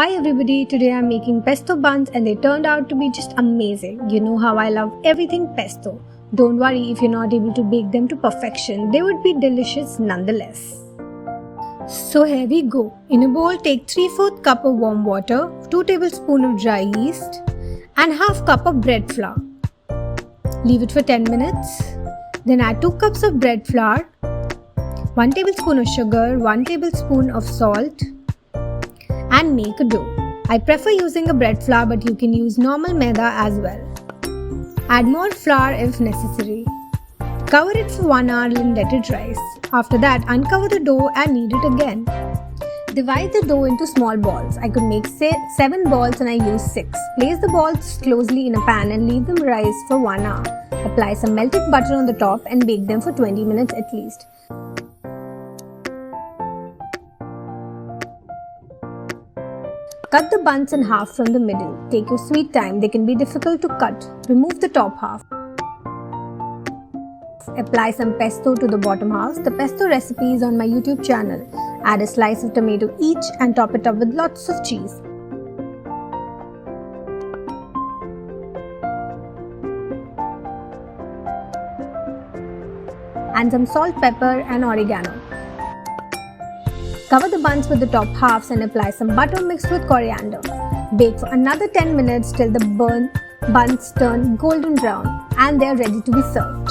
Hi everybody, today I'm making pesto buns and they turned out to be just amazing. You know how I love everything pesto. Don't worry if you're not able to bake them to perfection, they would be delicious nonetheless. So here we go. In a bowl, take 3/4 cup of warm water, 2 tablespoons of dry yeast and half cup of bread flour. Leave it for 10 minutes. Then add 2 cups of bread flour, 1 tablespoon of sugar, 1 tablespoon of salt, and make a dough. I prefer using a bread flour, but you can use normal maida as well. Add more flour if necessary. Cover it for 1 hour and let it rise. After that, uncover the dough and knead it again. Divide the dough into small balls. I could make 7 balls and I used 6. Place the balls closely in a pan and leave them rise for 1 hour. Apply some melted butter on the top and bake them for 20 minutes at least. Cut the buns in half from the middle. Take your sweet time, they can be difficult to cut. Remove the top half. Apply some pesto to the bottom half. The pesto recipe is on my YouTube channel. Add a slice of tomato each and top it up with lots of cheese. And some salt, pepper and oregano. Cover the buns with the top halves and apply some butter mixed with coriander. Bake for another 10 minutes till the buns turn golden brown and they are ready to be served.